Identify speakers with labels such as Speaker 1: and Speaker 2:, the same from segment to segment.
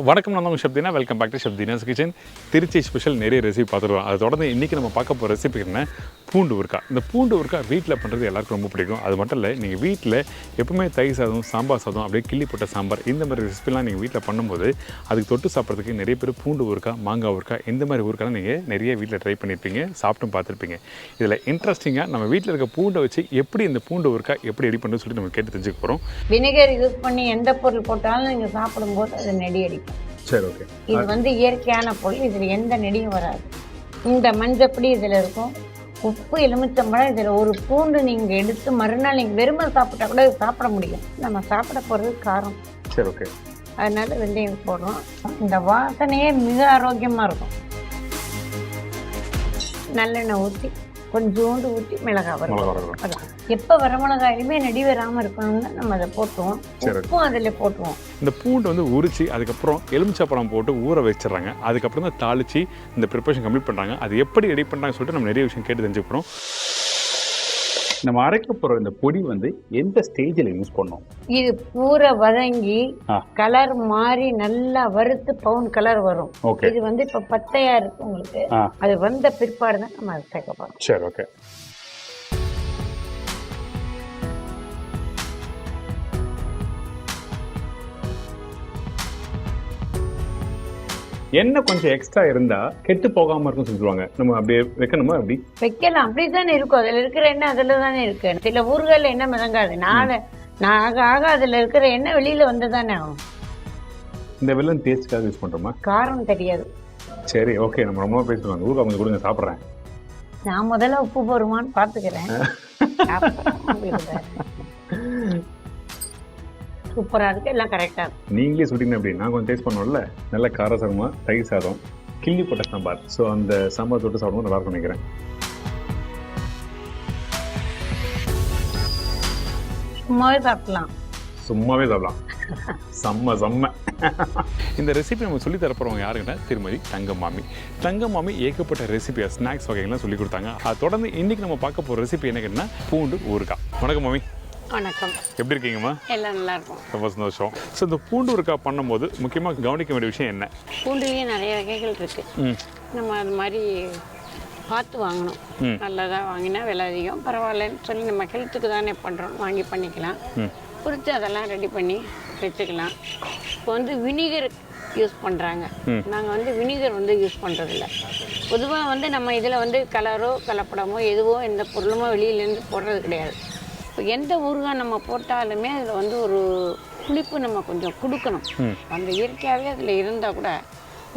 Speaker 1: வணக்கம், நான் உங்கள் Shabdina. Welcome back to Shabdina's kitchen. Trichy special நிறைய ரெசிபி பார்த்துருவோம். அதை தொடர்ந்து இன்றைக்கி நம்ம பார்க்க போகிற ரெசிபி என்ன, பூண்டு ஊறுகாய். இந்த பூண்டு ஊறுகாய் வீட்டில் பண்ணுறது எல்லாருக்கும் ரொம்ப பிடிக்கும். அது மட்டும் இல்லை, நீங்கள் வீட்டில் எப்பவுமே தயிர் சாதம், சாம்பார் சாதம், அப்படியே கிள்ளி போட்ட சாம்பார், இந்த மாதிரி ரெசிபிலாம் நீங்கள் வீட்டில் பண்ணும்போது அதுக்கு தொட்டு சாப்பிட்றதுக்கு நிறைய பேர் பூண்டு ஊறுகாய், மாங்காய் ஊறுகாய், இந்த மாதிரி ஊறுகாய்லாம் நீங்கள் நிறைய வீட்டில் ட்ரை பண்ணியிருப்பீங்க, சாப்பிட்டும் பார்த்துருப்பீங்க. இதில் இன்ட்ரெஸ்டிங்காக நம்ம வீட்டில் இருக்க பூண்டை வச்சு எப்படி இந்த பூண்டு ஊறுகாய் எப்படி ரெடி பண்ணுறது சொல்லி நம்ம கேட்டு தெரிஞ்சுக்க போகிறோம்.
Speaker 2: வினிகர் யூஸ் பண்ணி எந்த பொருள் போட்டாலும் நீங்கள் சாப்பிடும்போது அது நெடி அடிக்கும்.
Speaker 1: சரி, ஓகே.
Speaker 2: இது இயற்கையான பொருள், இதில் எந்த நெடியும் வராது. இந்த மஞ்சப்பொடி இதில் இருக்கும், உப்பு, எலுமிச்சம்பழம், இதில் ஒரு பூண்டு நீங்கள் எடுத்து மறுநாள் நீங்கள் வெறுமை சாப்பிட்டா கூட சாப்பிட முடியும். நம்ம சாப்பிட போகிறது காரம்.
Speaker 1: சரி, ஓகே.
Speaker 2: அதனால வெந்தயம் போடுறோம். இந்த வாசனையே மிக ஆரோக்கியமாக இருக்கும். நல்லெண்ணெய் ஊற்றி கொஞ்சோண்டு ஊற்றி மிளகாய் வரும். எப்போ வரமிளகாயிலுமே நெடி வராமல் இருக்கணும்னு நம்ம அதை போட்டுருவோம். உப்பும் அதில் போட்டுருவோம்.
Speaker 1: இந்த பூண்டு உரிச்சு அதுக்கப்புறம் எலுமிச்சப்பழம் போட்டு ஊற வச்சிடறாங்க. அதுக்கப்புறம் தான் தாளிச்சு இந்த ப்ரிப்பரேஷன் கம்ப்ளீட் பண்ணுறாங்க. அது எப்படி ரெடி பண்ணுறாங்கன்னு சொல்லிட்டு நம்ம நிறைய விஷயம் கேட்டு தெரிஞ்சுக்கிறோம். நம்ம அரைக்க போகிற இந்த பொடி எந்த ஸ்டேஜில் யூஸ் பண்ணோம்?
Speaker 2: இது பூரா வதங்கி கலர் மாறி நல்லா வறுத்து பவுன் கலர் வரும். இது இப்ப பச்சையா இருக்கு உங்களுக்கு. அது வந்த பிற்பாடு தான் நம்ம அதை சேர்க்க போறோம்.
Speaker 1: சரி, ஓகே. எண்ணெய் கொஞ்சம் எக்ஸ்ட்ரா இருந்தா கெட்டு போகாம இருக்கும் சொல்லுவாங்க. நம்ம அப்படியே வைக்கணுமா? அப்படி
Speaker 2: வைக்கலாம். அப்படித்தானே இருக்கும். அதுல இருக்கிற எண்ணெய் அதுல தானே இருக்கு. சில ஊர்கள் எண்ணெய் மிதங்காது. ஆக அதுல இருக்கிற எண்ணெய் வெளியில வந்துதானே ஆகும்.
Speaker 1: இந்த வெள்ளம் டேஸ்ட்காக யூஸ் பண்றோமா?
Speaker 2: காரம் தெரியாது. சரி,
Speaker 1: ஓகே. நம்ம ரொம்ப பேசுவாங்க. ஊறுகாய் கொஞ்சம் கொடுங்க, சாப்பிட்றேன்.
Speaker 2: நான் முதல்ல உப்பு போடுமான்னு பாத்துக்கிறேன். சூப்பரா இருக்கு, எல்லாம் கரெக்டா இருக்கு.
Speaker 1: நீங்களே சொல்லிட்டீங்க அப்படின்னா கொஞ்சம் டேஸ்ட் பண்ணுவோம்ல. நல்ல காரசாரமா தயிர் சாதம், கிள்ளி போட்ட சாம்பார். ஸோ அந்த சாம்பார் தொட்டு சாப்பிடும்போது நல்லா இருக்கும் நினைக்கிறேன்.
Speaker 2: சும்மாவே சாப்பிடலாம்.
Speaker 1: செம்ம. இந்த ரெசிபி நம்ம சொல்லி தரப்போறவங்க யாருன்னா திருமதி தங்கமாமி ஏகப்பட்ட ரெசிபி, ஸ்நாக்ஸ் வகைகள்லாம் சொல்லி கொடுத்தாங்க. அதை தொடர்ந்து இன்னைக்கு நம்ம பார்க்க போகிற ரெசிபி என்னன்னா பூண்டு ஊறுகாய். வணக்கம் மாமி.
Speaker 2: வணக்கம்.
Speaker 1: எப்படி இருக்கீங்கம்மா?
Speaker 2: எல்லாம் நல்லா இருக்கும்.
Speaker 1: ரொம்ப சந்தோஷம். ஸோ இந்த பூண்டு ஊறுகாய் பண்ணும்போது முக்கியமாக கவனிக்க வேண்டிய விஷயம் என்ன?
Speaker 2: பூண்டுலேயே நிறைய வகைகள் இருக்கு. நம்ம அது மாதிரி பார்த்து வாங்கணும். நல்லதாக வாங்கினா விலை அதிகம், பரவாயில்லன்னு சொல்லி நம்ம ஹெல்த்துக்கு தானே பண்ணுறோம், வாங்கி பண்ணிக்கலாம். குறித்து அதெல்லாம் ரெடி பண்ணி வச்சுக்கலாம். இப்போ வினிகர் யூஸ் பண்ணுறாங்க. நாங்கள் வினிகர் யூஸ் பண்ணுறதில்ல. பொதுவாக நம்ம இதில் கலரோ கலப்படமோ எதுவோ எந்த பொருளுமோ வெளியிலேருந்து போடுறது கிடையாது. இப்போ எந்த ஊறுகாய் நம்ம போட்டாலுமே அதில் ஒரு புளிப்பு நம்ம கொஞ்சம் கொடுக்கணும். அந்த இயற்கையாகவே அதில் இருந்தால் கூட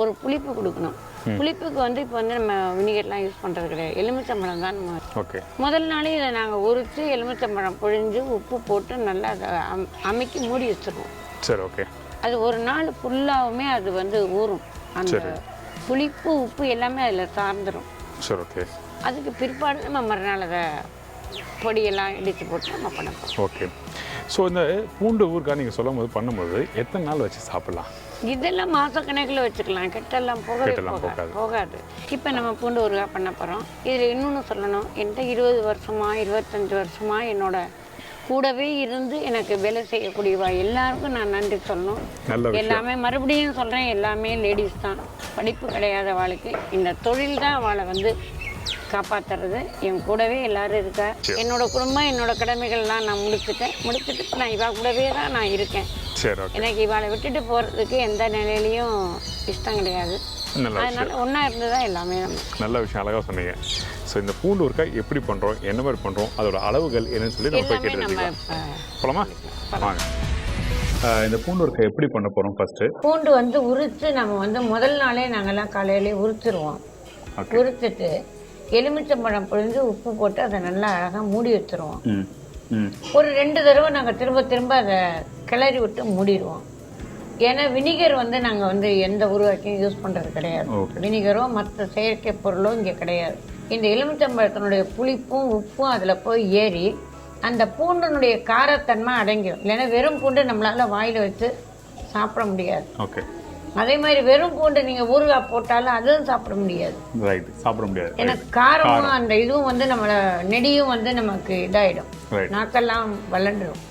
Speaker 2: ஒரு புளிப்பு கொடுக்கணும். புளிப்புக்கு இப்போ நம்ம வினிகர்லாம் யூஸ் பண்ணுறது கிடையாது. எலுமிச்சம்பழம் தான் நம்ம முதல் நாளே இதை நாங்கள் உரித்து எலுமிச்சம்பழம் பொழிஞ்சு உப்பு போட்டு நல்லா அதை அமைக்கி மூடி வச்சுருவோம்.
Speaker 1: சரி, ஓகே.
Speaker 2: அது ஒரு நாள் ஃபுல்லாகவுமே அது ஊறும். அந்த புளிப்பு உப்பு எல்லாமே அதில் சார்ந்துடும்.
Speaker 1: சரி, ஓகே.
Speaker 2: அதுக்கு பிற்பாடு நம்ம மறுநாள் அதை பொடியெல்லாம் இடித்து போட்டு நம்ம பண்ணலாம்.
Speaker 1: ஓகே. ஸோ இந்த பூண்டு ஊறுகாய் நீங்கள் பண்ணும்போது எத்தனை நாள் வச்சு சாப்பிடலாம்?
Speaker 2: இதெல்லாம் மாதக்கணக்கில் வச்சுக்கலாம். கெட்டெல்லாம் போகாது. இப்போ நம்ம பூண்டு ஊறுகாய் பண்ண போகிறோம். இதில் இன்னொன்று சொல்லணும். என்கிட்ட 20 வருஷமா 25 வருஷமா என்னோட கூடவே இருந்து எனக்கு வேலை செய்யக்கூடியவா எல்லாருக்கும் நான் நன்றி சொல்லணும். எல்லாமே மறுபடியும் சொல்கிறேன், எல்லாமே லேடிஸ் தான். படிப்பு கிடையாத வாழ்க்கை இந்த தொழில் தான் அவளை காப்பாற்றுறது. என் கூடவே எல்லாரும் இருக்கா. என்னோட குடும்பம், என்னோட கடமைகள்லாம் நான் முடிச்சுட்டு நான் இவா கூடவே தான் நான் இருக்கேன். எனக்கு இவாளை விட்டுட்டு போகிறதுக்கு எந்த நிலையிலையும் இஷ்டம் கிடையாது. அதனால ஒன்றா இருந்து தான் எல்லாமே.
Speaker 1: நல்ல விஷயம், அழகாக சொன்னீங்க. ஸோ இந்த பூண்டு ஊறுகாய் எப்படி பண்ணுறோம், என்ன மாதிரி பண்ணுறோம், அதோட அளவுகள் என்னன்னு சொல்லி நம்ம போகலாமா? வாங்க. இந்த பூண்டு ஊறுகாய் எப்படி பண்ண போகிறோம்? ஃபர்ஸ்ட்டு
Speaker 2: பூண்டு உரித்து நம்ம முதல் நாளே நாங்கள்லாம் காலையிலே உரிச்சிருவோம். உரிச்சிட்டு எலுமிச்சம்பழம் பொழிஞ்சு உப்பு போட்டு அதை நல்லா அழகாக மூடி வச்சுருவோம். ஒரு 2 தடவை நாங்கள் திரும்ப அதை கிளறி விட்டு மூடிடுவோம். ஏன்னா வினிகர் நாங்கள் எந்த ஊறுகாய்க்கும் யூஸ் பண்ணுறது கிடையாது. வினிகரோ மற்ற செயற்கை பொருளோ இங்கே கிடையாது. இந்த எலுமிச்சம்பழத்தினுடைய புளிப்பும் உப்பும் அதில் போய் ஏறி அந்த பூண்டினுடைய காரத்தன்மை அடங்கிடும். இல்லைன்னா வெறும் பூண்டு நம்மளால வாயில் வச்சு சாப்பிட முடியாது.
Speaker 1: ஓகே.
Speaker 2: அதே மாதிரி வெறும் பூண்டு நீங்கள் ஊறுகாய் போட்டாலும் அதுவும் சாப்பிட முடியாது. ஏன்னா காரமும் அந்த இதுவும் நம்மளை நெடியும் நமக்கு இதாகிடும். நாக்கெல்லாம் வளண்டுடும்.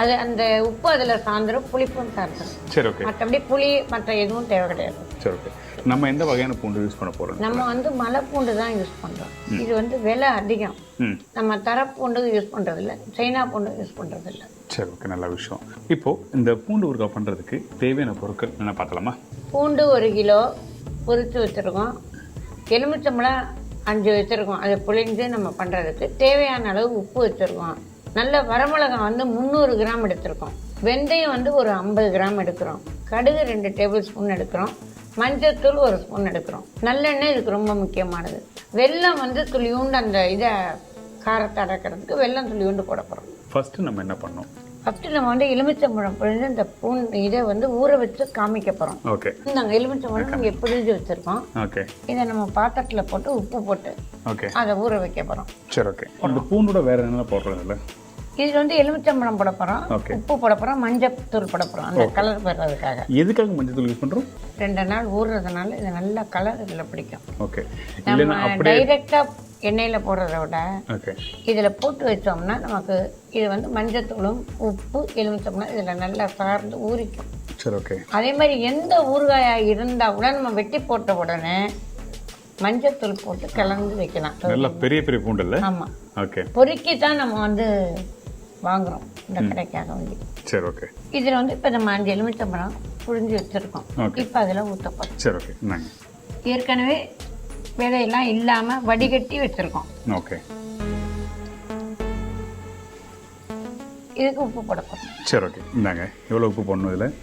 Speaker 2: அது அந்த உப்பு அதில் சார்ந்துடும், புளிப்பும் சார்ந்துடும்.
Speaker 1: சரி ஓகே.
Speaker 2: மற்றபடி புளி மற்ற எதுவும் தேவை கிடையாது.
Speaker 1: சரி ஓகே. நம்ம எந்த வகையான பூண்டு யூஸ் பண்ண போகிறோம்?
Speaker 2: நம்ம வந்து மலை பூண்டு தான் யூஸ் பண்ணுறோம். இது வந்து விலை அதிகம். நம்ம தரப்பூண்டு யூஸ் பண்ணுறதில்ல, சைனா பூண்டு யூஸ் பண்ணுறதில்ல.
Speaker 1: சரி ஓகே, நல்ல விஷயம். இப்போது இந்த பூண்டு ஊறுகாய் பண்ணுறதுக்கு தேவையான பொருட்கள் என்ன பார்த்தலாமா?
Speaker 2: பூண்டு 1 கிலோ பொரித்து வச்சுருக்கோம். எலுமிச்சம்பழம் 5 வச்சுருக்கோம். அதை புளிஞ்சு நம்ம பண்ணுறதுக்கு தேவையான அளவு உப்பு வச்சுருக்கோம். நல்ல வரமிளகாய் வந்து 300 கிராம் எடுத்திருக்கோம். வெந்தயம் வந்து ஒரு 50 கிராம் எடுக்கிறோம். கடுகு 2 டேபிள் ஸ்பூன் எடுக்கிறோம். மஞ்சத்தூள் 1 ஸ்பூன் எடுக்கிறோம். நல்லெண்ணெய் இதுக்கு ரொம்ப முக்கியமானது. வெல்லம் வந்து துளியூண்டு அந்த இதை காரத்தை அடக்கிறதுக்கு வெல்லம் துளியூண்டு போட போகிறோம்.
Speaker 1: ஃபஸ்ட்டு நம்ம என்ன பண்ணோம்?
Speaker 2: ஃபஸ்ட்டு நம்ம வந்து எலுமிச்சம்பழம் பிழிஞ்சு இந்த இதை வந்து ஊற வச்சு காமிக்க போகிறோம்.
Speaker 1: ஓகே.
Speaker 2: நாங்கள் எலுமிச்சம்பழம் இங்கே பிழிஞ்சு வச்சுருக்கோம்.
Speaker 1: ஓகே.
Speaker 2: இதை நம்ம பாத்திரத்தில் போட்டு உப்பு போட்டு
Speaker 1: ஓகே
Speaker 2: அதை ஊற வைக்க போகிறோம்.
Speaker 1: சரி ஓகே. அந்த பூண்டோட வேறு என்ன போடுறது இல்லை?
Speaker 2: இது வந்து எலுமிச்சம்பழம் போட போகிறோம், உப்பு போட போகிறோம், மஞ்சத்தூள் போட போகிறோம் அந்த கலர் வர்றதுக்காக.
Speaker 1: எதுக்காக மஞ்சத்தூள் யூஸ் பண்ணுறோம்?
Speaker 2: 2 நாள் ஊறுறதுனால இது நல்ல கலர் இதில் பிடிக்கும்.
Speaker 1: ஓகே.
Speaker 2: நம்ம டைரெக்டாக எண்ணெயில் போடுறத விட
Speaker 1: ஓகே
Speaker 2: இதில் போட்டு வச்சோம்னா நமக்கு இது வந்து மஞ்சத்தூளும் உப்பு எலுமிச்சம்பழம் இதில் நல்லா சார்ந்து ஊறிக்கும்.
Speaker 1: சரி ஓகே.
Speaker 2: அதே மாதிரி எந்த ஊறுகாயாக இருந்தால் கூட நம்ம வெட்டி போட்ட உடனே மஞ்சத்தூள் போட்டு கலந்து வைக்கலாம்.
Speaker 1: நல்லா பெரிய பெரிய பூண்டு இல்லை?
Speaker 2: ஆமாம்.
Speaker 1: ஓகே.
Speaker 2: பொறுக்கி தான் நம்ம வந்து வாங்குறோம் இந்த கடைக்காக வந்து.
Speaker 1: சரி ஓகே.
Speaker 2: இதில் வந்து இப்போ நம்ம 5 எலுமிச்சம்பழம் புழிஞ்சு வச்சுருக்கோம். இப்போ அதில் ஊற்றப்படும்.
Speaker 1: சரி ஓகே.
Speaker 2: ஏற்கனவே விதையெல்லாம் இல்லாமல் வடிகட்டி வச்சுருக்கோம்.
Speaker 1: ஓகே.
Speaker 2: இதுக்கு உப்பு போட போகிறோம்.
Speaker 1: சரி ஓகே. இந்தாங்க, எவ்வளோ உப்பு போடணும் இதில்?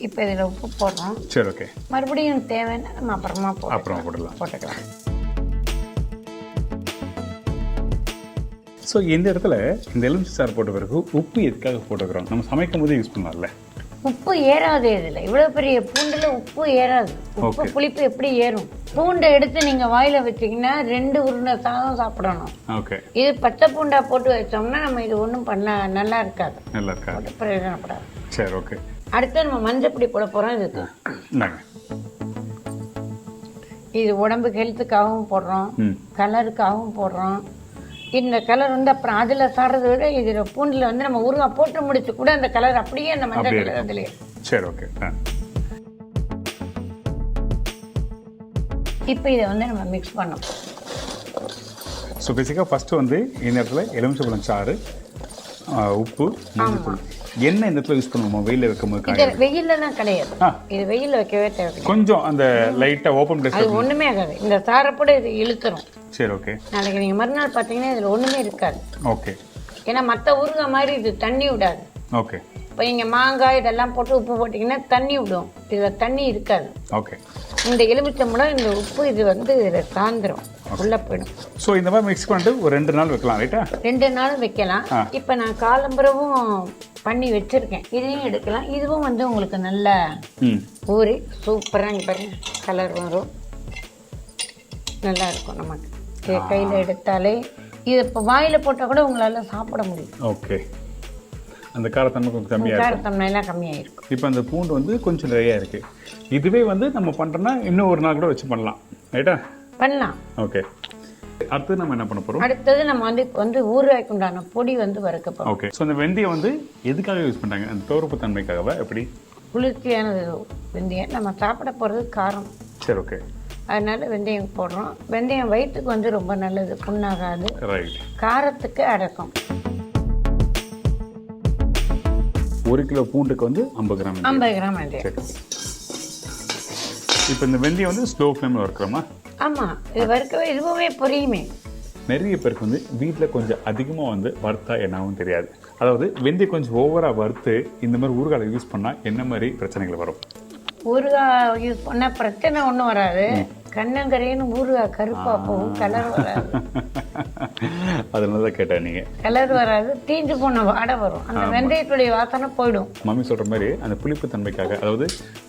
Speaker 2: இப்போ இதில் உப்பு போடுறோம்.
Speaker 1: சரி ஓகே.
Speaker 2: மறுபடியும் தேவைன்னா நம்ம அப்புறமா
Speaker 1: போட்டுக்கலாம். ஸோ இந்த இடத்துல இந்த எலுமிச்சை சாறு போட்ட பிறகு உப்பு எதுக்காக போட்டுக்கிறோம்? நம்ம சமைக்கும் போது யூஸ் பண்ணலாம்ல.
Speaker 2: உப்பு ஏறாது இதில். இவ்வளோ பெரிய பூண்டில் உப்பு ஏறாது. உப்பு புளிப்பு எப்படி ஏறும்? பூண்டை எடுத்து நீங்கள் வாயில் வச்சிங்கன்னா 2 உருண்டை சாதம் சாப்பிடணும்.
Speaker 1: ஓகே.
Speaker 2: இது பச்சை பூண்டா போட்டு வச்சோம்னா நம்ம இது ஒன்றும் நல்லா இருக்காது.
Speaker 1: நல்லா இருக்காது.
Speaker 2: பிரயோஜனப்படாது.
Speaker 1: சரி ஓகே.
Speaker 2: அடுத்து நம்ம மஞ்சப்பொடி போட போகிறோம். இதுக்கு இது உடம்புக்கு ஹெல்த்துக்காகவும் போடுறோம், கலருக்காகவும் போடுறோம். இந்த கலர் வந்து அப்புறம் அதில் சாடுறதை விட இதில் பூண்டில் வந்து நம்ம ஊறுகாய் போட்டு முடிச்சு கூட அந்த கலர் அப்படியே அந்த மஞ்சள் கலர் அதுலேயே.
Speaker 1: சரி ஓகே.
Speaker 2: இப்போ இதை வந்து நம்ம மிக்ஸ் பண்ணோம்.
Speaker 1: ஸோ பேசிக்காக ஃபஸ்ட்டு வந்து இந்த இடத்துல எலுமிச்சம்பழம் சாறு, உப்பு, மஞ்சள், எண்ணெய் இந்த இடத்துல யூஸ் பண்ணுவோமா? வெயிலில் வைக்கும் போது?
Speaker 2: வெயிலெல்லாம் கிடையாது. இது வெயிலில் வைக்கவே தேவை.
Speaker 1: கொஞ்சம் அந்த லைட்டாக ஓப்பன் பிளேஸ்.
Speaker 2: அது ஒன்றுமே ஆகாது. இந்த சாரப்போட இது இழுத்துரும்.
Speaker 1: சரி ஓகே.
Speaker 2: நாளைக்கு நீங்கள் மறுநாள் பார்த்தீங்கன்னா இதில் ஒன்றுமே இருக்காது.
Speaker 1: ஓகே.
Speaker 2: ஏன்னா மற்ற ஊறுகாய் மாதிரி இது தண்ணி விடாது.
Speaker 1: ஓகே.
Speaker 2: இப்போ நீங்கள் மாங்காய் இதெல்லாம் போட்டு உப்பு போட்டிங்கன்னா தண்ணி விடும். இதில் தண்ணி இருக்காது.
Speaker 1: ஓகே.
Speaker 2: இந்த எலுமிச்சம்பழம் இந்த உப்பு இது வந்து இதில் சார்ந்துடும், உள்ளே போயிடும்.
Speaker 1: ஸோ இந்த மாதிரி மிக்ஸ் பண்ணிட்டு ஒரு 2 நாள் வைக்கலாம், ரைட்டா?
Speaker 2: 2 நாளும் வைக்கலாம். இப்போ நான் காலம்பரவும் பண்ணி வச்சுருக்கேன். இதையும் எடுக்கலாம். இதுவும் வந்து உங்களுக்கு நல்லா ஊறி சூப்பராக பாருங்க கலர் வரும், நல்லா இருக்கும். நமக்கு கையில் எடுத்தாலே இது இப்போ வாயில் போட்டால் கூட உங்களால் சாப்பிட முடியும்.
Speaker 1: ஓகே. அந்த காரத்தன்மை கொஞ்சம் கம்மியாக,
Speaker 2: காரத்தன்மையெல்லாம் கம்மியாயிருக்கும்.
Speaker 1: இப்போ அந்த பூண்டு வந்து கொஞ்சம் நிறையா இருக்குது. இதுவே வந்து நம்ம பண்ணுறோன்னா இன்னும் ஒரு நாள் கூட வச்சு பண்ணலாம், ரைட்டா?
Speaker 2: பண்ணலாம்.
Speaker 1: ஓகே. அடுத்தது நம்ம என்ன பண்ண போகிறோம்?
Speaker 2: அடுத்தது நம்ம வந்து இப்போ வந்து ஊறுகாய்க்கு உண்டான பொடி வந்து வறுக்க போகிறோம்.
Speaker 1: ஓகே. ஸோ இந்த வெந்தயம் வந்து எதுக்காக யூஸ் பண்ணுறாங்க? அந்த துவர்ப்பு தன்மைக்காகவா எப்படி?
Speaker 2: குளிர்ச்சியானது வெந்தயம். நம்ம சாப்பிட போகிறது காரம்.
Speaker 1: சரி ஓகே.
Speaker 2: அதனால வெந்தயம் போடுறோம். வெந்தயம் வயிற்றுக்கு வந்து ரொம்ப நல்லது, புண்ணாகாது.
Speaker 1: ரைட்.
Speaker 2: காரத்துக்கு அடக்கும்.
Speaker 1: 1 கிலோ பூண்டுக்கு வந்து 50 கிராம்.
Speaker 2: 50 கிராம் வெந்தயம்.
Speaker 1: இப்போ இந்த வெந்தயம் வந்து ஸ்லோ ஃப்ளேமில் வறுக்கிறோமா?
Speaker 2: ஆமாம். இது வறுக்கவே இதுவுமே பொரியுமே.
Speaker 1: நிறைய பேருக்கு வந்து வீட்டில் கொஞ்சம் அதிகமாக வந்து வறுத்தா என்னாவும் தெரியாது. அதாவது வெந்தயம் கொஞ்சம் ஓவராக வறுத்து இந்த மாதிரி ஊறுகாய் யூஸ் பண்ணால் என்ன மாதிரி பிரச்சனைகள் வரும்?
Speaker 2: ஊறுகாய் யூஸ் பண்ணால் பிரச்சனை ஒன்றும் வராது. கண்ணங்கரைன்னு ஊறுகாய் கருப்பாக போகும், கலர் வராது.
Speaker 1: அதனால தான் கேட்டேன். நீங்கள் கலர்
Speaker 2: வராது, தீஞ்சு போன வாடை வரும். அந்த வெந்தயத்துடைய வாசனை போயிடும்.
Speaker 1: மம்மி சொல்கிற மாதிரி அந்த புளிப்பு தன்மைக்காக, அதாவது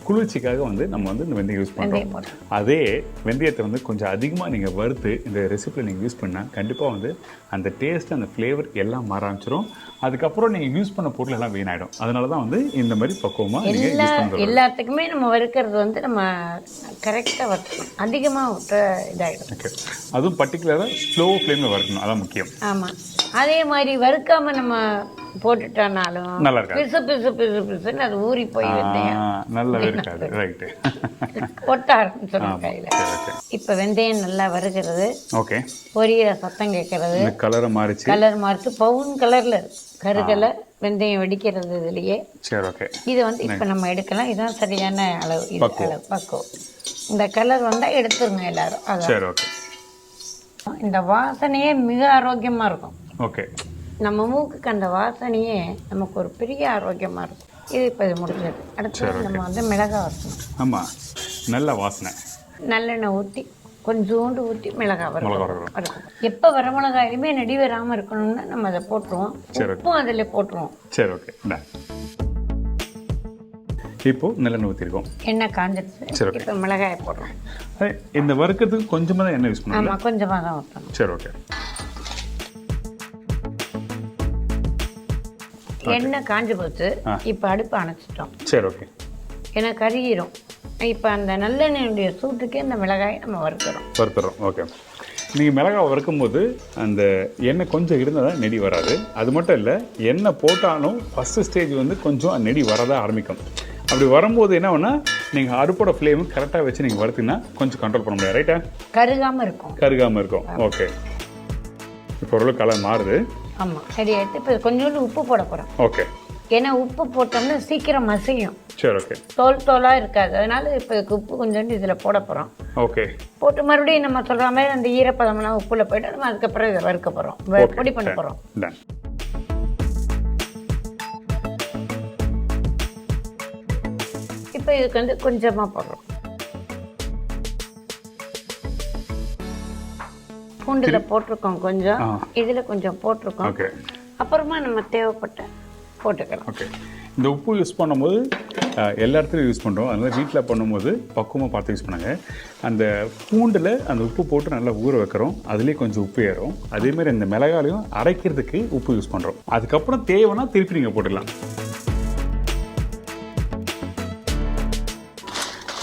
Speaker 1: குளிர்ச்சிக்காக வந்து நம்ம வந்து இந்த வெந்தயம் யூஸ் பண்ணுறோம். அதே வெந்தயத்தை வந்து கொஞ்சம் அதிகமாக நீங்கள் வறுத்து இந்த ரெசிபியில் நீங்கள் யூஸ் பண்ணால் கண்டிப்பாக வந்து அந்த டேஸ்ட், அந்த ஃப்ளேவர் எல்லாம் மாற ஆரம்பிச்சிடும். அதுக்கப்புறம் நீங்கள் யூஸ் பண்ண பொருள் எல்லாம் வீணாயிடும். அதனால தான் வந்து இந்த மாதிரி பக்குவமாக நீங்கள் யூஸ் பண்ணுறோம்.
Speaker 2: எல்லாத்துக்குமே நம்ம வறுக்கிறது வந்து நம்ம கரெக்டாக வறுக்கணும். அதிகமாக விட்ட இதாகிடும்.
Speaker 1: ஓகே. அதுவும் பர்டிகுலராக ஸ்லோ ஃப்ளேமில் வறுக்கணும், அதான் முக்கியம்.
Speaker 2: ஆமாம். அதே மாதிரி வறுக்காமல் நம்ம போட்டுட்டோம்னாலும்
Speaker 1: நல்லா இருக்காது.
Speaker 2: பிசு பிசு பிசு பிசுன்னு அது ஊறி போய் வெந்தயம்
Speaker 1: நல்லாவே இருக்காது. ரைட்டு.
Speaker 2: ஒட்ட ஆரம்பிச்சிடும் கையில். இப்போ வெந்தயம் நல்லா வறுக்கிறது.
Speaker 1: ஓகே.
Speaker 2: பொரியிற சத்தம் கேட்கறது.
Speaker 1: கலரை மாறிச்சு.
Speaker 2: கலர் மாறிச்சு பவுன் கலரில் இருக்கு. கருகலை வெந்தயம் வெடிக்கிறது இதுலேயே.
Speaker 1: சரி, ஓகே.
Speaker 2: இது வந்து இப்போ நம்ம எடுக்கலாம். இதுதான் சரியான அளவு. இது அளவு பக்குவம். இந்த கலர் வந்தால் எடுத்துருங்க எல்லாரும்.
Speaker 1: சரி, ஓகே.
Speaker 2: இந்த வாசனையே மிக ஆரோக்கியமாக இருக்கும்.
Speaker 1: ஓகே.
Speaker 2: நம்ம மூக்குக்கு அந்த வாசனையே நமக்கு ஒரு பெரிய ஆரோக்கியமாக இருக்கும். இது இப்போ இது முடிஞ்சது. அடுத்து நம்ம வந்து மிளகாய் வறுக்கணும்.
Speaker 1: ஆமாம், நல்ல வாசனை.
Speaker 2: நல்லெண்ணெய் ஊற்றி கொஞ்சோண்டு ஊற்றி மிளகாய் வறுக்கணும். எப்போ வரமிளகாயிலுமே நெடி வராமல் இருக்கணும்னா நம்ம அதை போட்டுருவோம். உப்பும் அதில் போட்டுருவோம்.
Speaker 1: சரி, ஓகே. இப்போ நல்லெண்ணெய் ஊற்றிருக்கோம்.
Speaker 2: எண்ணெய் காஞ்சிடுச்சு. இப்போ மிளகாயை போடுறோம்.
Speaker 1: இந்த வறுக்கிறதுக்கு கொஞ்சமாக தான் எண்ணெய் யூஸ் பண்ணணும்.
Speaker 2: ஆமாம், கொஞ்சமாக தான் ஊற்றணும்.
Speaker 1: சரி, ஓகே.
Speaker 2: எண்ணெய் காஞ்சி போச்சு. இப்போ அடுப்பு அணைச்சிட்டோம்.
Speaker 1: சரி, ஓகே.
Speaker 2: ஏன்னா கருகிரும். இப்போ அந்த நல்லெண்ணெயுடைய சூட்டுக்கே இந்த மிளகாயை நம்ம வறுத்துறோம்.
Speaker 1: ஓகே. நீங்கள் மிளகாய் வறுக்கும்போது அந்த எண்ணெய் கொஞ்சம் இருந்தால் தான் நெடி வராது. அது மட்டும் இல்லை, எண்ணெய் போட்டாலும் ஃபஸ்ட்டு ஸ்டேஜ் வந்து கொஞ்சம் நெடி வரதான் ஆரம்பிக்கும். அப்படி வரும்போது என்ன வேணா நீங்கள் அடுப்போட ஃப்ளேமு கரெக்டாக வச்சு நீங்கள் வறுத்தீங்கன்னா கொஞ்சம் கண்ட்ரோல் பண்ண முடியாது. ரைட்டா? கருகாமல் இருக்கும். ஓகே. இப்போ ஓரளவு கலர் மாறுது.
Speaker 2: ஆமாம், சரி. எடுத்து இப்போ கொஞ்சோண்டு உப்பு போட போகிறோம்.
Speaker 1: ஓகே.
Speaker 2: ஏன்னா உப்பு போட்டோம்னா சீக்கிரம் மசியும்.
Speaker 1: சரி, ஓகே.
Speaker 2: தோலாக இருக்காது. அதனால இப்போ உப்பு கொஞ்சோண்டு இதில் போட போகிறோம்.
Speaker 1: ஓகே.
Speaker 2: போட்டு மறுபடியும் நம்ம சொல்கிற மாதிரி அந்த ஈரப்பதம்லாம் உப்புல போய்ட்டு நம்ம அதுக்கப்புறம் இதை வறுக்க போகிறோம். பொடி பண்ண போகிறோம். இப்போ இதுக்கு வந்து கொஞ்சமாக போடுறோம். பூண்டில் போட்டிருக்கோம் கொஞ்சம், இதில் கொஞ்சம் போட்டிருக்கோம். அப்புறமா நம்ம தேவைப்பட்ட போட்டுக்கலாம்.
Speaker 1: ஓகே. இந்த உப்பு யூஸ் பண்ணும்போது எல்லா இடத்துலையும் யூஸ் பண்ணுறோம். அதனால் வீட்டில் பண்ணும்போது பக்குவமாக பார்த்து யூஸ் பண்ணுங்க. அந்த பூண்டில் அந்த உப்பு போட்டு நல்லா ஊற வைக்கிறோம். அதுலேயே கொஞ்சம் உப்பு ஏறும். அதேமாதிரி இந்த மிளகாலையும் அரைக்கிறதுக்கு உப்பு யூஸ் பண்ணுறோம். அதுக்கப்புறம் தேவைன்னா திருப்பி நீங்கள் போட்டுக்கலாம்.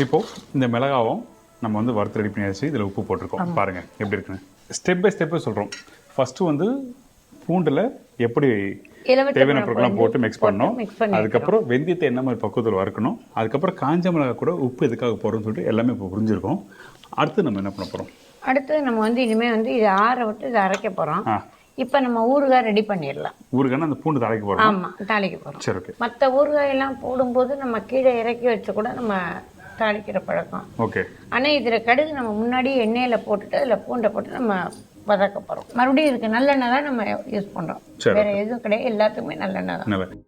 Speaker 1: இப்போது இந்த மிளகாவும் நம்ம வந்து வறுத்து ரெடி பண்ணியாச்சு. இதில் உப்பு போட்டிருக்கோம். பாருங்கள் எப்படி இருக்குன்னு. ஸ்டெப் பை ஸ்டெப்பு சொல்கிறோம். ஃபஸ்ட்டு வந்து பூண்டில் எப்படி தேவையான பொருட்கள்லாம் போட்டு மிக்ஸ் பண்ணோம். அதுக்கப்புறம் வெந்தயத்தை என்ன மாதிரி பக்குவத்தில் வறுக்கணும். அதுக்கப்புறம் காஞ்ச மிளகா கூட உப்பு எதுக்காக போகிறோம்னு சொல்லிட்டு எல்லாமே இப்போ புரிஞ்சிருக்கோம். அடுத்து நம்ம என்ன பண்ண போகிறோம்?
Speaker 2: அடுத்து நம்ம வந்து இனிமேல் வந்து இதை ஆற விட்டு இதை அரைக்க போகிறோம். இப்போ நம்ம ஊறுகாய் ரெடி பண்ணிடலாம்.
Speaker 1: ஊறுகாய்னா அந்த பூண்டு தாளிக்க போகிறோம்.
Speaker 2: ஆமாம், தாளிக்க போகிறோம்.
Speaker 1: சரி, ஓகே.
Speaker 2: மற்ற ஊறுகாயெல்லாம் போடும்போது நம்ம கீழே இறக்கி வச்சு கூட நம்ம தாளிக்கிற பழக்கம்.
Speaker 1: ஓகே.
Speaker 2: ஆனால் இதில் கடுகு நம்ம முன்னாடி எண்ணெயில் போட்டுட்டு அதில் பூண்டை போட்டு நம்ம வதக்க போகிறோம். மறுபடியும் இதுக்கு நல்லெண்ணெய் தான் நம்ம யூஸ் பண்ணுறோம். வேறு எதுவும் கிடையாது. எல்லாத்துக்குமே நல்லெண்ணெய் தான்.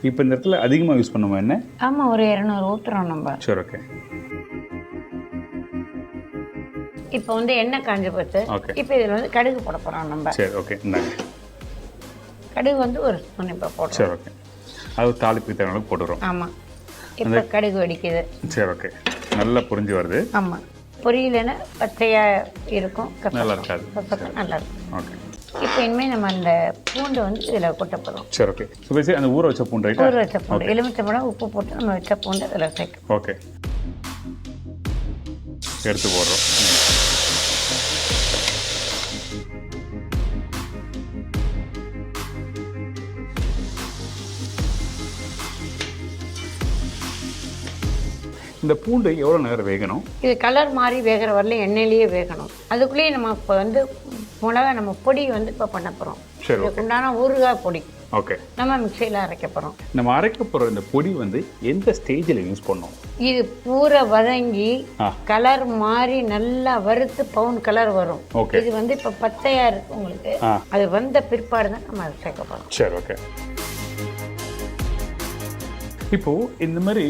Speaker 1: இப்போ இந்த இடத்துல அதிகமாக யூஸ் பண்ணுவோம் என்ன?
Speaker 2: ஆமாம், ஒரு 200 ஊற்றுறோம் நம்ம.
Speaker 1: சரி, ஓகே.
Speaker 2: இப்போ வந்து எண்ணெய் காஞ்சி போச்சு. இப்போ இதில் வந்து கடுகு போட போகிறோம் நம்ம.
Speaker 1: சரி, ஓகே.
Speaker 2: கடுகு வந்து ஒரு ஸ்பூன் இப்போ போடுறோம்.
Speaker 1: சரி, ஓகே. அது தாளிப்பு தேவையான போட்டுறோம்.
Speaker 2: ஆமாம். இப்போ கடுகு வெடிக்குது.
Speaker 1: சரி, ஓகே. நல்லா புரிஞ்சு வருது.
Speaker 2: ஆமாம். பொரியலன்னா பச்சையாக இருக்கும்.
Speaker 1: நல்லா இருக்காது.
Speaker 2: நல்லா இருக்கும்.
Speaker 1: ஓகே.
Speaker 2: இப்போ இனிமேல் நம்ம அந்த பூண்டை வந்து இதில் கொட்ட போகிறோம்.
Speaker 1: சரி, ஓகே. ஸோ பேசி அந்த ஊற வச்ச பூண்டு ரைட்?
Speaker 2: ஊற வச்ச பூண்டு, எலுமிச்சம்பழம் உப்பு போட்டு நம்ம வச்ச பூண்டு அதில் சேர்க்கணும்.
Speaker 1: ஓகே. எடுத்து போடுறோம். இந்த பூண்டு எவ்வளோ நேரம் வேகணும்?
Speaker 2: இது கலர் மாதிரி வேகிற வரலையும் எண்ணெயிலேயே வேகணும். அதுக்குள்ளேயே நம்ம இப்போ வந்து மிளகா நம்ம பொடி வந்து இப்போ பண்ண போகிறோம்.
Speaker 1: சரி,
Speaker 2: இதுக்கு உண்டான ஊறுகாய் பொடி.
Speaker 1: ஓகே.
Speaker 2: நம்ம மிக்சியில் அரைக்க போகிறோம்.
Speaker 1: நம்ம அரைக்க போகிற இந்த பொடி வந்து எந்த ஸ்டேஜில் யூஸ் பண்ணோம்?
Speaker 2: இது பூரா வதங்கி கலர் மாதிரி நல்லா வறுத்து பவுன் கலர் வரும். இது வந்து இப்போ பச்சையாக இருக்கு உங்களுக்கு. அது வந்த பிற்பாடு தான் நம்ம அதை சேர்க்க போகிறோம்.
Speaker 1: சரி, ஓகே. இப்போது இந்த மாதிரி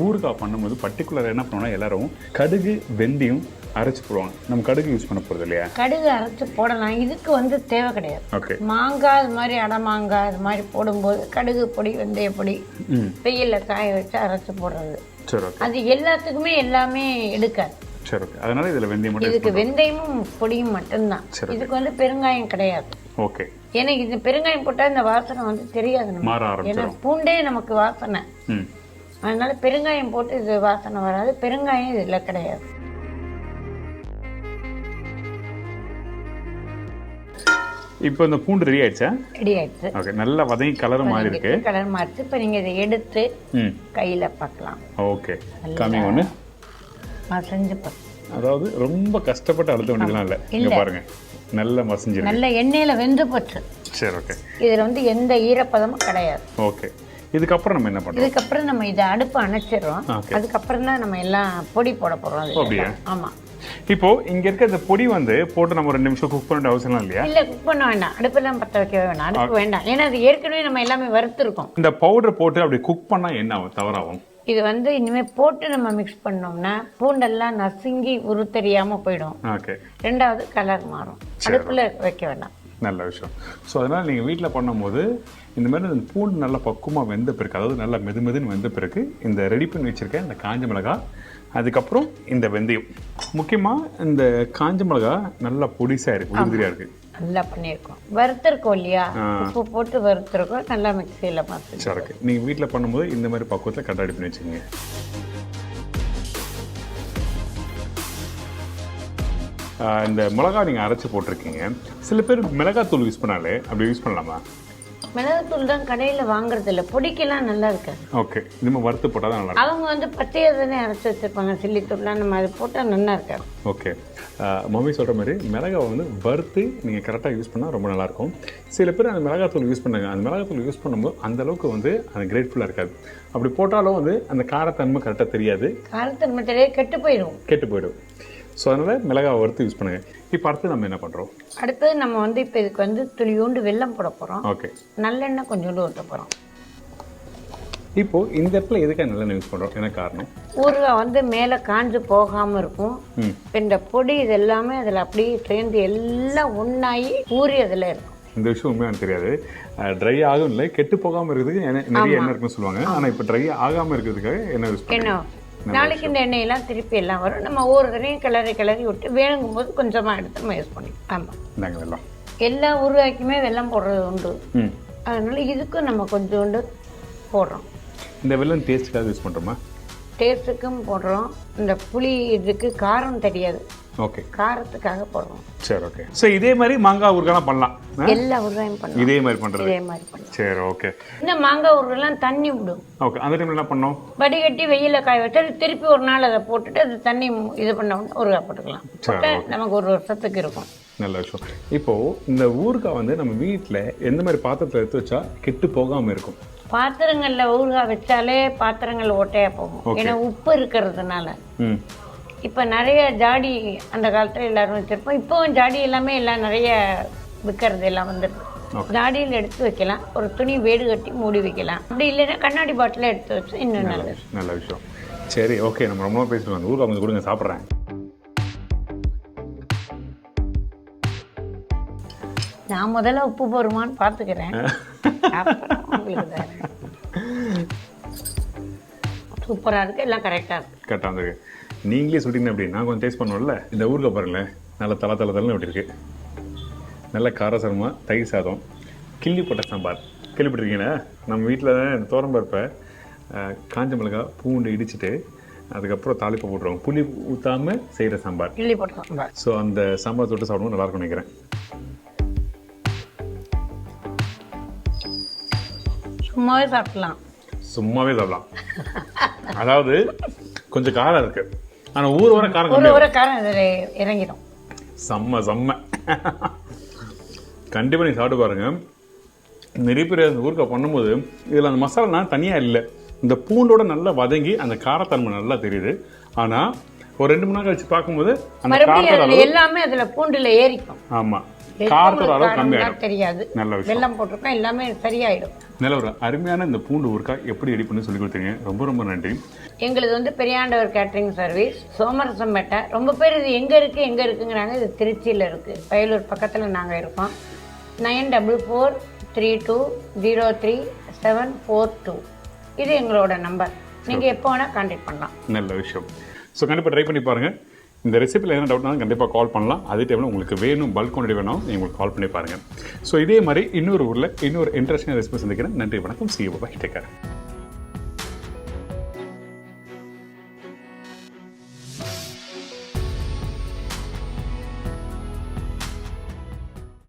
Speaker 1: ஊறுகாய் பண்ணும்போது பர்டிகுலர் என்ன பண்ணுவோம்னா எல்லாரும் கடுகு வெந்தயம் அரைச்சி போடுவாங்க. நம்ம கடுகு யூஸ் பண்ண போகிறது இல்லையா?
Speaker 2: கடுகு அரைச்சி போடலாம். இதுக்கு வந்து தேவை கிடையாது.
Speaker 1: ஓகே.
Speaker 2: மாங்காய் அது மாதிரி அடமாங்காய் அது மாதிரி போடும்போது கடுகு பொடி வெந்தய பொடி வெயிலில் காய வச்சு அரைச்சி போடுறது.
Speaker 1: சரி, ஓகே.
Speaker 2: அது எல்லாத்துக்குமே எல்லாமே எடுக்காது.
Speaker 1: சரி, ஓகே. அதனால இதில் வெந்தயம் மட்டும்.
Speaker 2: இதுக்கு வெந்தயமும் பொடியும் மட்டும்தான். இதுக்கு வந்து பெருங்காயம் கிடையாது.
Speaker 1: ஓகே.
Speaker 2: ஏன்னா இது பெருங்காயம் போட்டால் இந்த வாசனை வந்து தெரியாது. ஏன்னா பூண்டே நமக்கு வாசனை. அதனால பெருங்காயம் போட்டு இது வாசனை வராது. பெருங்காயம் இதில் கிடையாது.
Speaker 1: இப்போ இந்த பூண்டு ரெடி ஆயிடுச்சா?
Speaker 2: ரெடி ஆயிடுச்சு.
Speaker 1: ஓகே, நல்லா வதங்கி கலர் மாறி இருக்கு.
Speaker 2: கலர் மாறிச்சு. இப்போ நீங்கள் இதை எடுத்து கையில் பார்க்கலாம்.
Speaker 1: ஓகே, கம்மி ஒன்று
Speaker 2: மசஞ்சு
Speaker 1: அதாவது ரொம்ப கஷ்டப்பட்டு அழுத்த வேண்டியதுலாம் இல்லை. இங்கே பாருங்க, நல்ல மசஞ்சிருக்கு.
Speaker 2: நல்ல எண்ணெயில் வெந்து போச்சு.
Speaker 1: சரி, ஓகே.
Speaker 2: இதில் வந்து எந்த ஈரப்பதமும் கிடையாது.
Speaker 1: ஓகே, இதுக்கப்புறம் நம்ம என்ன பண்ணுறோம்?
Speaker 2: இதுக்கப்புறம் நம்ம இதை அடுப்பு அணைச்சிடுறோம். அதுக்கப்புறம் தான் நம்ம எல்லாம் பொடி போட போகிறோம்.
Speaker 1: அப்படியா?
Speaker 2: ஆமாம்.
Speaker 1: இப்போ இங்க இருக்க இந்த பொடி வந்து போட்டு நம்ம 2 நிமிஷம் குக் பண்ண அவசியம் இல்லையா?
Speaker 2: இல்ல, குக் பண்ண வேண்டாம். அடுப்பெல்லாம் பற்ற வைக்க வேண்டாம். அடுப்பு வேண்டாம். ஏன்னா அது ஏற்கனவே நம்ம எல்லாமே வறுத்துருக்கோம்.
Speaker 1: இந்த பவுடர் போட்டு அப்படி குக் பண்ணா என்ன ஆகும்? தவறாகும்.
Speaker 2: இது வந்து இனிமே போட்டு நம்ம மிக்ஸ் பண்ணோம்னா பூண்டெல்லாம் நசுங்கி உருத்தெரியாம போயிடும்.
Speaker 1: ஓகே.
Speaker 2: ரெண்டாவது கலர் மாறும். அடுப்புல வைக்க வேண்டாம்.
Speaker 1: நல்ல விஷயம். ஸோ அதனால் நீங்கள் வீட்டில் பண்ணும்போது இந்த மாதிரி இந்த பூண்டு நல்லா பக்குவமாக வெந்த பிறகு, அதாவது நல்லா மெதுன்னு வெந்த பிறகு இந்த ரெடி பண்ணி வச்சுருக்கேன் இந்த காஞ்ச மிளகாய், அதுக்கப்புறம் இந்த வெந்தயம். முக்கியமாக இந்த காஞ்ச மிளகாய் நல்லா பொடிசாக இருக்குது, உதிரியாக இருக்குது.
Speaker 2: நல்லா பண்ணியிருக்கோம். வறுத்துருக்கோம் இல்லையா? உப்பு போட்டு வறுத்துருக்கோம். நல்லா மிக்சியில் பார்த்து.
Speaker 1: சரி, ஓகே. நீங்கள் வீட்டில் பண்ணும்போது இந்த மாதிரி பக்குவத்தில் கரெக்டாக ரெடி பண்ணி வச்சுக்கோங்க. இந்த மிளகாய் நீங்கள் அரைச்சி போட்டிருக்கீங்க. சில பேர் மிளகாத்தூள் யூஸ் பண்ணாலே அப்படி யூஸ் பண்ணலாமா?
Speaker 2: மிளகாத்தூள் தான் கடையில் வாங்குறது இல்லை. பொடிக்கெல்லாம் நல்லா இருக்காது.
Speaker 1: ஓகே, நம்ம வறுத்து போட்டால் தான் நல்லா.
Speaker 2: அவங்க வந்து பச்சையாக தானே அரைச்சி வச்சுருப்பாங்க. சில்லித்தூள்லாம் நம்ம அது போட்டால் நல்லா இருக்காது.
Speaker 1: ஓகே, மம்மி சொல்கிற மாதிரி மிளகாய் வந்து வறுத்து நீங்கள் கரெக்டாக யூஸ் பண்ணால் ரொம்ப நல்லாயிருக்கும். சில பேர் அந்த மிளகாத்தூள் யூஸ் பண்ணாங்க. அந்த மிளகாத்தூள் யூஸ் பண்ணும்போது அந்தளவுக்கு வந்து அது கிரேட்ஃபுல்லாக இருக்காது. அப்படி போட்டாலும் வந்து அந்த காரத்தன்மை கரெக்டாக தெரியாது.
Speaker 2: காரத்தன்மை தெரியாது, கெட்டு போயிடும்.
Speaker 1: ஸோ அதனால் மிளகாய் வறுத்து யூஸ் பண்ணுங்கள். இப்போ அடுத்து நம்ம என்ன பண்ணுறோம்?
Speaker 2: அடுத்தது நம்ம வந்து இப்போ இதுக்கு வந்து துளியோண்டு வெல்லம் போட போகிறோம்.
Speaker 1: ஓகே.
Speaker 2: நல்லெண்ணெய் கொஞ்சோண்டு ஊற்ற போகிறோம்.
Speaker 1: இப்போது இந்த இடத்துல எதுக்காக நல்லெண்ணெய் யூஸ் பண்ணுறோம்? என்ன காரணம்?
Speaker 2: ஊறுகாய் வந்து மேலே காஞ்சு போகாமல் இருக்கும். இந்த பொடி இது எல்லாமே அதில் அப்படியே சேர்ந்து எல்லாம் ஒன்றாகி ஊறி அதில் இருக்கும்.
Speaker 1: இந்த விஷயம் உண்மையாக எனக்கு தெரியாது. ட்ரை ஆகும் இல்லை, கெட்டு போகாமல் இருக்கிறதுக்கு நிறைய எண்ணெய் இருக்குன்னு சொல்லுவாங்க. ஆனால் இப்போ ட்ரை ஆகாமல் இருக்கிறதுக்காக எண்ணெய் யூஸ் பண்ணுவோம்.
Speaker 2: நாளைக்கு இந்த எண்ணெயெல்லாம் திருப்பி எல்லாம் வரும். நம்ம ஒவ்வொரு தடையும் கிளறி விட்டு வேணுங்கும் போது கொஞ்சமாக எடுத்து நம்ம யூஸ் பண்ணிக்கலாம். ஆமாம்,
Speaker 1: நாங்கள் வெல்லம்
Speaker 2: எல்லா ஊறுகாய்க்குமே வெல்லம் போடுறது உண்டு. அதனால இதுக்கும் நம்ம கொஞ்சோண்டு போடுறோம்.
Speaker 1: இந்த வெல்லம் டேஸ்ட்டுக்காக யூஸ் பண்ணுறோமா?
Speaker 2: டேஸ்ட்டுக்கும் போடுறோம். இந்த புளி இதுக்கு காரம் தெரியாது.
Speaker 1: ஓகே,
Speaker 2: காரத்துக்காக போடுறோம்.
Speaker 1: சரி, ஓகே. ஸோ இதே மாதிரி மாங்காய் ஊறுகாய்லாம் பண்ணலாம்.
Speaker 2: எல்லா ஊறுகாயும் பண்ணலாம்.
Speaker 1: இதே மாதிரி பண்ணுறது.
Speaker 2: பண்ணலாம்.
Speaker 1: சரி, ஓகே.
Speaker 2: இந்த மாங்காய் ஊறுகாய்லாம் தண்ணி விடும்.
Speaker 1: ஓகே, அந்த டைம்ல என்ன பண்ணோம்?
Speaker 2: வடிகட்டி வெயில காய வச்சு திருப்பி ஒரு நாள் அதை போட்டுட்டு அது தண்ணி இது பண்ண ஊறுகாய் போட்டுக்கலாம். நமக்கு ஒரு வருஷத்துக்கு இருக்கும்.
Speaker 1: நல்ல விஷயம். இப்போது இந்த ஊறுகாய் வந்து நம்ம வீட்டில் எந்த மாதிரி பாத்திரத்தில் எடுத்து வச்சா கெட்டு போகாமல் இருக்கும்?
Speaker 2: பாத்திரங்களில் ஊறுகாய் வச்சாலே பாத்திரங்கள் ஓட்டையாக போகும். ஏன்னா உப்பு இருக்கிறதுனால. இப்போ நிறைய ஜாடி அந்த காலத்தில் எல்லாரும் வச்சுருப்போம். இப்போவும் ஜாடி எல்லாமே எல்லாம் நிறைய விற்கிறது எல்லாம் வந்துருக்கு. ஜாடியில் எடுத்து வைக்கலாம். ஒரு துணி வேடு கட்டி மூடி வைக்கலாம். அப்படி இல்லைன்னா கண்ணாடி பாட்டில் எடுத்து வச்சு இன்னும்
Speaker 1: நல்ல விஷயம். சரி, ஓகே. நம்ம ரொம்ப பேசிட்டு வந்து ஊறுகாய் கொஞ்சம் கொடுங்க, சாப்பிட்றேன்.
Speaker 2: நான் முதல்ல உப்பு போருமான்னு பார்த்துக்கிறேன். சூப்பராக இருக்குது. எல்லாம் கரெக்டாக இருக்குது.
Speaker 1: கரெக்டாக இருக்கு. நீங்களே சொல்லிட்டீங்க அப்படின்னா கொஞ்சம் டேஸ்ட் பண்ணுவோம்ல. இந்த ஊறுகாய் பாருங்களேன், நல்லா தலை அப்படி இருக்குது. நல்ல காரசாரமாக தயிர் சாதம், கிள்ளி போட்ட சாம்பார். கேள்விப்பட்டிருக்கீங்கன்னா நம்ம வீட்டில் தோரம்பருப்பை காஞ்ச மிளகாய் பூண்டு இடிச்சிட்டு அதுக்கப்புறம் தாளிப்பை போட்டுருவோம். புளி ஊற்றாமல் செய்கிற சாம்பார்,
Speaker 2: கிள்ளி போட்ட சாம்பார்.
Speaker 1: ஸோ அந்த சாம்பார் தொட்டு சாப்பிடுவோம், நல்லாயிருக்கும் நினைக்கிறேன்.
Speaker 2: சும்மாவே சாப்பிடலாம்.
Speaker 1: அதாவது கொஞ்சம் காரம் இருக்கு, ஆனால் ஊர் வர காரம்
Speaker 2: இறங்கிடும்.
Speaker 1: செம்ம கண்டிப்பாக நீங்கள் சாப்பிட்டு பாருங்க. நிறைய பேர் அந்த ஊறுகாய் பண்ணும்போது இதில் அந்த மசாலா தனியாக இல்லை, இந்த பூண்டோட நல்லா வதங்கி அந்த காரத்தன்மை நல்லா தெரியுது. ஆனால் ஒரு 2-3 நாள் கழிச்சு பார்க்கும்போது அந்த காரத்தோட
Speaker 2: எல்லாமே அதில் பூண்டில் ஏறிக்கும்.
Speaker 1: ஆமாம், காரத்தோட அளவு கம்மியாயிடும்.
Speaker 2: தெரியாது.
Speaker 1: நல்ல விஷயம்.
Speaker 2: வெல்லம் போட்டிருக்கோம், எல்லாமே சரியாயிடும்.
Speaker 1: நல்ல ஒரு அருமையான இந்த பூண்டு ஊறுகாய் எப்படி ரெடி பண்ணி சொல்லி கொடுத்தீங்க. ரொம்ப நன்றி.
Speaker 2: எங்களுது வந்து பெரியாண்டவர் கேட்டரிங் சர்வீஸ், சோமரசம்பேட்டை. ரொம்ப பேர் இது எங்கே இருக்குங்கிறாங்க. இது திருச்சியில் இருக்குது. வயலூர் பக்கத்தில் நாங்கள் இருக்கோம். 9442030742 இது எங்களோட நம்பர். நீங்கள் எப்போ வேணால் கான்டாக்ட் பண்ணலாம்.
Speaker 1: நல்ல விஷயம். ஸோ கண்டிப்பாக ட்ரை பண்ணி பாருங்கள். இந்த ரெசிபியில் என்ன டவுட்னாலும் கண்டிப்பாக கால் பண்ணலாம். அதே டைமில் உங்களுக்கு வேணும், பல்க் குவான்டிட்டி வேணும், நீங்கள் உங்களுக்கு கால் பண்ணி பாருங்கள். ஸோ இதே மாதிரி இன்னொரு ஊரில் இன்னொரு இன்ட்ரெஸ்டிங்கான ரெசிபி சந்திக்கிறேன். நன்றி, வணக்கம். See you, bye, take care.